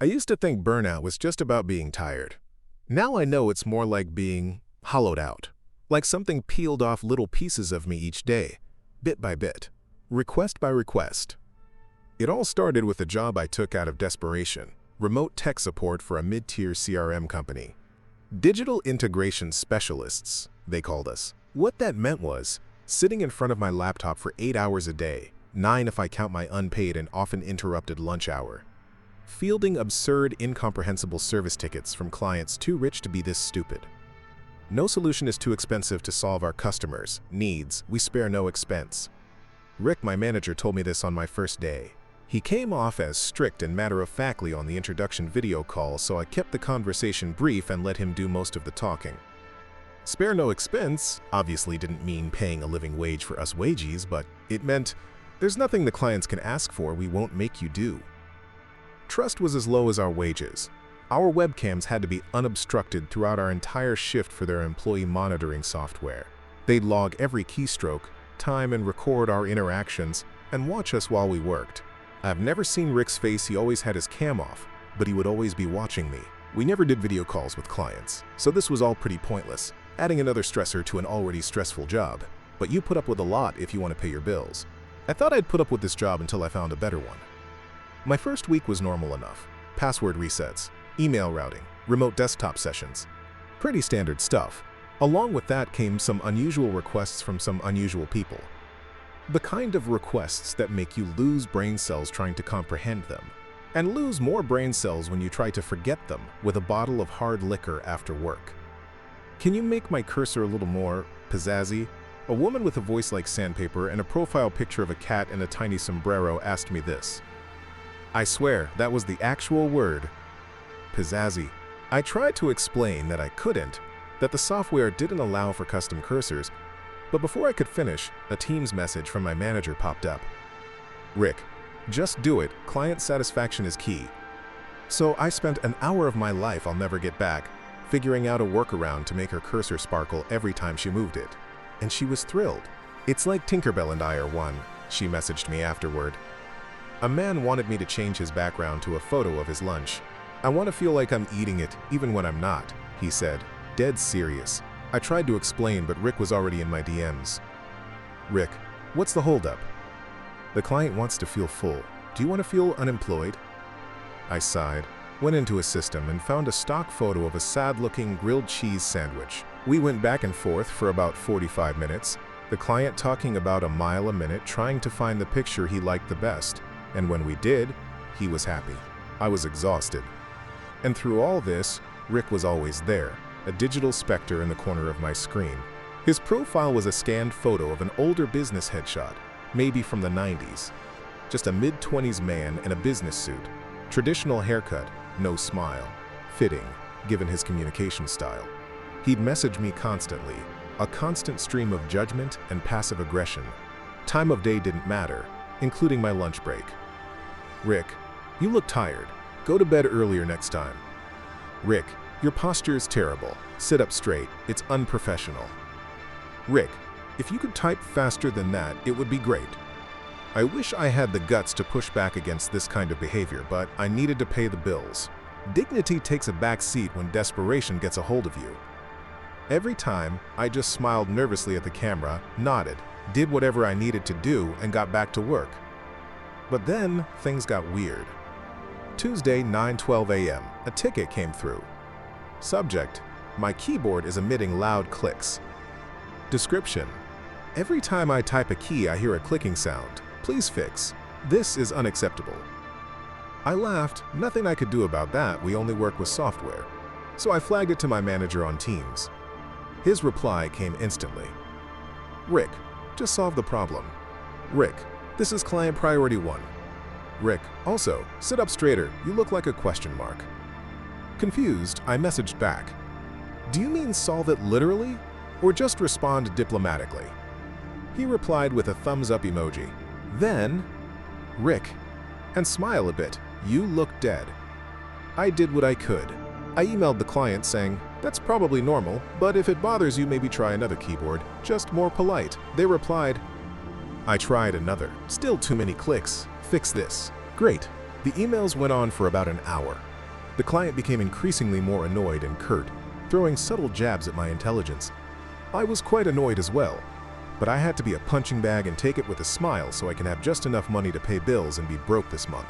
I used to think burnout was just about being tired. Now I know it's more like being hollowed out, like something peeled off little pieces of me each day, bit by bit, request by request. It all started with a job I took out of desperation, remote tech support for a mid-tier CRM company. Digital integration specialists, they called us. What that meant was sitting in front of my laptop for 8 hours a day, 9 if I count my unpaid and often interrupted lunch hour, fielding absurd, incomprehensible service tickets from clients too rich to be this stupid. No solution is too expensive to solve our customers' needs. We spare no expense. Rick, my manager, told me this on my first day. He came off as strict and matter-of-factly on the introduction video call, so I kept the conversation brief and let him do most of the talking. Spare no expense obviously didn't mean paying a living wage for us wages, but it meant there's nothing the clients can ask for we won't make you do. Trust was as low as our wages. Our webcams had to be unobstructed throughout our entire shift for their employee monitoring software. They'd log every keystroke, time, and record our interactions and watch us while we worked. I've never seen Rick's face. He always had his cam off, but he would always be watching me. We never did video calls with clients, so this was all pretty pointless, adding another stressor to an already stressful job. But you put up with a lot if you want to pay your bills. I thought I'd put up with this job until I found a better one. My first week was normal enough. Password resets, email routing, remote desktop sessions. Pretty standard stuff. Along with that came some unusual requests from some unusual people. The kind of requests that make you lose brain cells trying to comprehend them, and lose more brain cells when you try to forget them with a bottle of hard liquor after work. Can you make my cursor a little more pizzazzy? A woman with a voice like sandpaper and a profile picture of a cat in a tiny sombrero asked me this. I swear, that was the actual word, pizzazzy. I tried to explain that I couldn't, that the software didn't allow for custom cursors, but before I could finish, a Teams message from my manager popped up. Rick, just do it. Client satisfaction is key. So I spent an hour of my life I'll never get back, figuring out a workaround to make her cursor sparkle every time she moved it. And she was thrilled. It's like Tinkerbell and I are one, she messaged me afterward. A man wanted me to change his background to a photo of his lunch. I want to feel like I'm eating it, even when I'm not, he said, dead serious. I tried to explain, but Rick was already in my DMs. Rick, what's the holdup? The client wants to feel full. Do you want to feel unemployed? I sighed, went into a system, and found a stock photo of a sad-looking grilled cheese sandwich. We went back and forth for about 45 minutes, the client talking about a mile a minute, trying to find the picture he liked the best. And when we did, he was happy. I was exhausted. And through all this, Rick was always there, a digital specter in the corner of my screen. His profile was a scanned photo of an older business headshot, maybe from the 90s. Just a mid-20s man in a business suit, traditional haircut, no smile, fitting, given his communication style. He'd message me constantly, a constant stream of judgment and passive aggression. Time of day didn't matter, including my lunch break. Rick, you look tired. Go to bed earlier next time. Rick, your posture is terrible. Sit up straight. It's unprofessional. Rick, if you could type faster than that, it would be great. I wish I had the guts to push back against this kind of behavior, but I needed to pay the bills. Dignity takes a back seat when desperation gets a hold of you. Every time, I just smiled nervously at the camera, nodded, did whatever I needed to do, and got back to work. But then, things got weird. Tuesday, 9:12 a.m., a ticket came through. Subject, my keyboard is emitting loud clicks. Description, every time I type a key I hear a clicking sound. Please fix. This is unacceptable. I laughed, nothing I could do about that, we only work with software. So I flagged it to my manager on Teams. His reply came instantly. Rick, just solve the problem. Rick, this is client priority 1. Rick, also, sit up straighter, you look like a question mark. Confused, I messaged back. Do you mean solve it literally, or just respond diplomatically? He replied with a thumbs up emoji. Then, Rick, and smile a bit, you look dead. I did what I could. I emailed the client saying, that's probably normal, but if it bothers you, maybe try another keyboard, just more polite. They replied, I tried another, still too many clicks, fix this. Great. The emails went on for about an hour. The client became increasingly more annoyed and curt, throwing subtle jabs at my intelligence. I was quite annoyed as well, but I had to be a punching bag and take it with a smile so I can have just enough money to pay bills and be broke this month.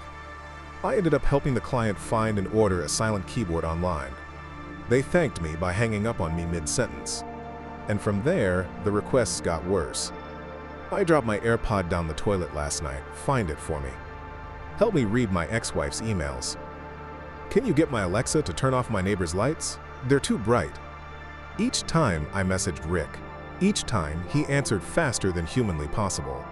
I ended up helping the client find and order a silent keyboard online. They thanked me by hanging up on me mid-sentence. And from there, the requests got worse. I dropped my AirPod down the toilet last night. Find it for me. Help me read my ex-wife's emails. Can you get my Alexa to turn off my neighbor's lights? They're too bright. Each time I messaged Rick. Each time he answered faster than humanly possible.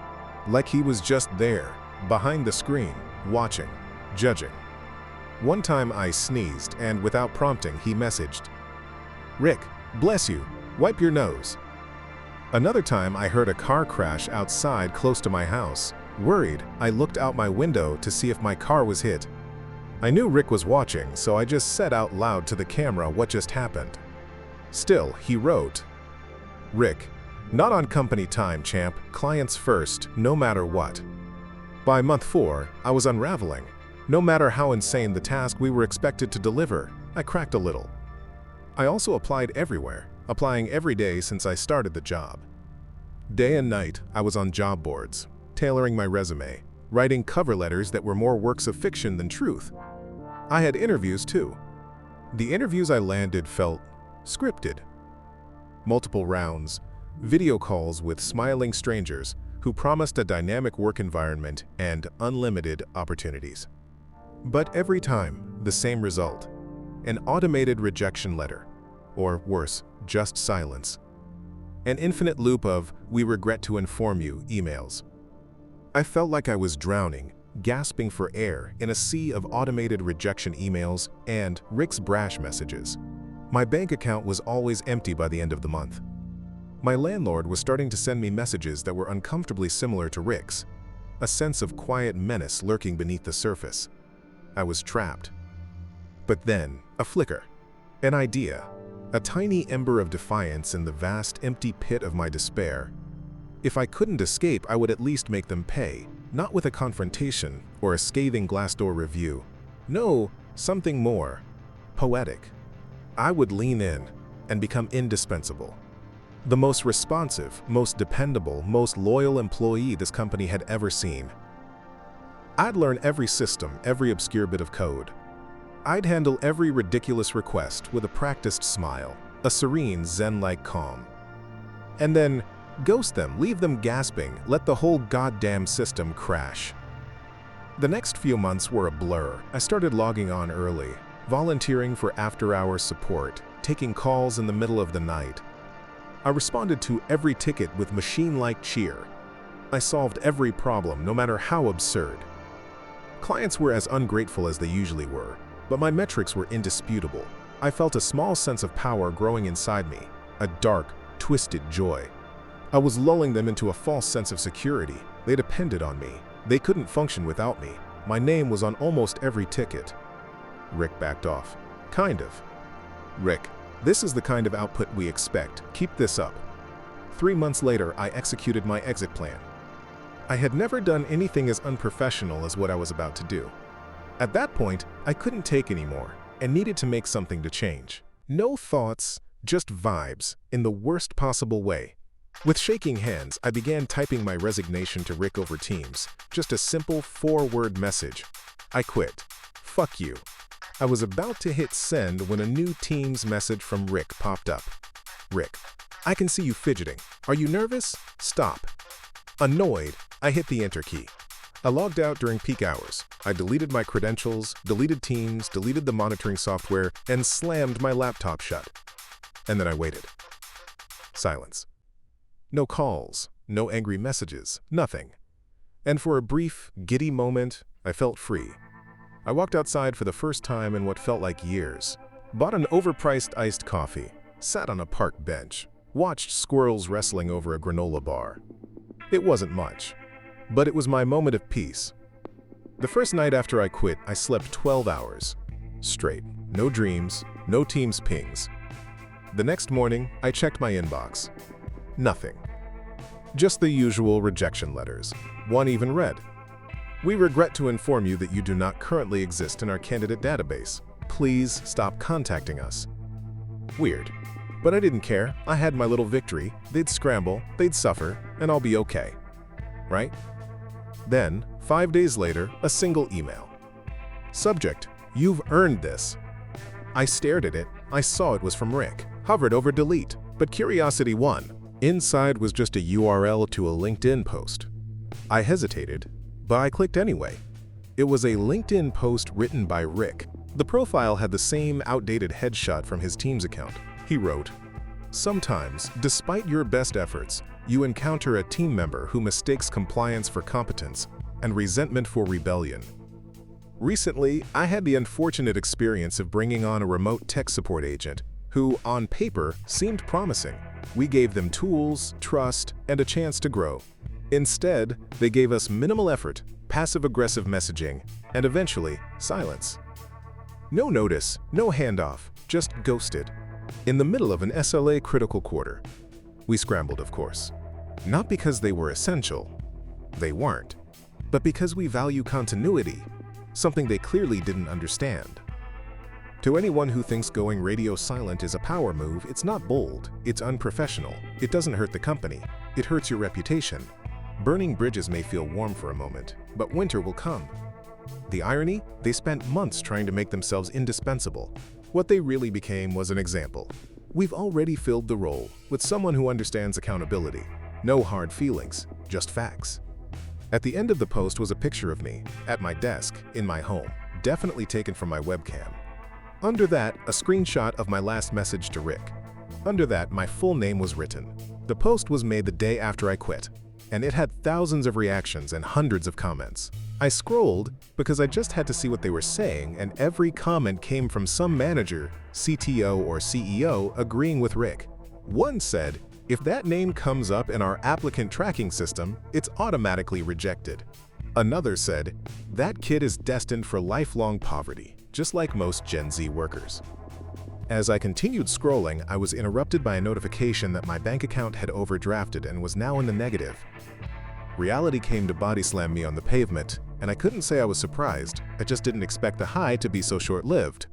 Like he was just there, behind the screen, watching, judging. One time I sneezed and without prompting he messaged, "Rick, bless you, wipe your nose." Another time I heard a car crash outside close to my house. Worried, I looked out my window to see if my car was hit. I knew Rick was watching, so I just said out loud to the camera what just happened. Still, he wrote, "Rick, not on company time, champ. Clients first, no matter what." By month 4, I was unraveling. No matter how insane the task we were expected to deliver, I cracked a little. I also applied everywhere, applying every day since I started the job. Day and night, I was on job boards, tailoring my resume, writing cover letters that were more works of fiction than truth. I had interviews too. The interviews I landed felt scripted. Multiple rounds, video calls with smiling strangers who promised a dynamic work environment and unlimited opportunities. But every time, the same result: an automated rejection letter, or worse, just silence. An infinite loop of "we regret to inform you" emails. I felt like I was drowning, gasping for air in a sea of automated rejection emails and Rick's brash messages. My bank account was always empty by the end of the month. My landlord was starting to send me messages that were uncomfortably similar to Rick's, a sense of quiet menace lurking beneath the surface. I was trapped. But then, a flicker, an idea, a tiny ember of defiance in the vast, empty pit of my despair. If I couldn't escape, I would at least make them pay, not with a confrontation or a scathing Glassdoor review. No, something more poetic. I would lean in and become indispensable. The most responsive, most dependable, most loyal employee this company had ever seen. I'd learn every system, every obscure bit of code. I'd handle every ridiculous request with a practiced smile, a serene, zen-like calm. And then ghost them, leave them gasping, let the whole goddamn system crash. The next few months were a blur. I started logging on early, volunteering for after-hours support, taking calls in the middle of the night. I responded to every ticket with machine-like cheer. I solved every problem, no matter how absurd. Clients were as ungrateful as they usually were, but my metrics were indisputable. I felt a small sense of power growing inside me, a dark, twisted joy. I was lulling them into a false sense of security. They depended on me. They couldn't function without me. My name was on almost every ticket. Rick backed off. Kind of. Rick, this is the kind of output we expect. Keep this up. 3 months later, I executed my exit plan. I had never done anything as unprofessional as what I was about to do. At that point, I couldn't take anymore and needed to make something to change. No thoughts, just vibes, in the worst possible way. With shaking hands, I began typing my resignation to Rick over Teams. Just a simple 4-word message. I quit. Fuck you. I was about to hit send when a new Teams message from Rick popped up. Rick, I can see you fidgeting. Are you nervous? Stop. Annoyed, I hit the enter key. I logged out during peak hours. I deleted my credentials, deleted Teams, deleted the monitoring software, and slammed my laptop shut. And then I waited. Silence. No calls, no angry messages, nothing. And for a brief, giddy moment, I felt free. I walked outside for the first time in what felt like years, bought an overpriced iced coffee, sat on a park bench, watched squirrels wrestling over a granola bar. It wasn't much, but it was my moment of peace. The first night after I quit, I slept 12 hours. Straight. No dreams, no Teams pings. The next morning, I checked my inbox. Nothing. Just the usual rejection letters. One even read, "We regret to inform you that you do not currently exist in our candidate database. please stop contacting us. Weird. But I didn't care. I had my little victory. They'd scramble, they'd suffer, and I'll be okay. Right? Then, 5 days later, a single email. Subject: "You've earned this." I stared at it. I saw it was from Rick. Hovered over delete, but curiosity won. Inside was just a URL to a LinkedIn post. I hesitated, but I clicked anyway. It was a LinkedIn post written by Rick. The profile had the same outdated headshot from his Teams account. He wrote, "Sometimes, despite your best efforts, you encounter a team member who mistakes compliance for competence and resentment for rebellion. Recently, I had the unfortunate experience of bringing on a remote tech support agent who, on paper, seemed promising. We gave them tools, trust, and a chance to grow. Instead, they gave us minimal effort, passive-aggressive messaging, and eventually, silence. No notice, no handoff, just ghosted. In the middle of an SLA critical quarter. We scrambled, of course. Not because they were essential. They weren't. But because we value continuity, something they clearly didn't understand. To anyone who thinks going radio silent is a power move, it's not bold, it's unprofessional. It doesn't hurt the company, it hurts your reputation. Burning bridges may feel warm for a moment, but winter will come. The irony? They spent months trying to make themselves indispensable. What they really became was an example. We've already filled the role with someone who understands accountability. No hard feelings, just facts. At the end of the post was a picture of me, at my desk, in my home, definitely taken from my webcam. Under that, a screenshot of my last message to Rick. Under that, my full name was written. The post was made the day after I quit, and it had thousands of reactions and hundreds of comments. I scrolled because I just had to see what they were saying, and every comment came from some manager, CTO or CEO agreeing with Rick. One said, "If that name comes up in our applicant tracking system, it's automatically rejected." Another said, "That kid is destined for lifelong poverty, just like most Gen Z workers." As I continued scrolling, I was interrupted by a notification that my bank account had overdrafted and was now in the negative. Reality came to body slam me on the pavement, and I couldn't say I was surprised. I just didn't expect the high to be so short-lived.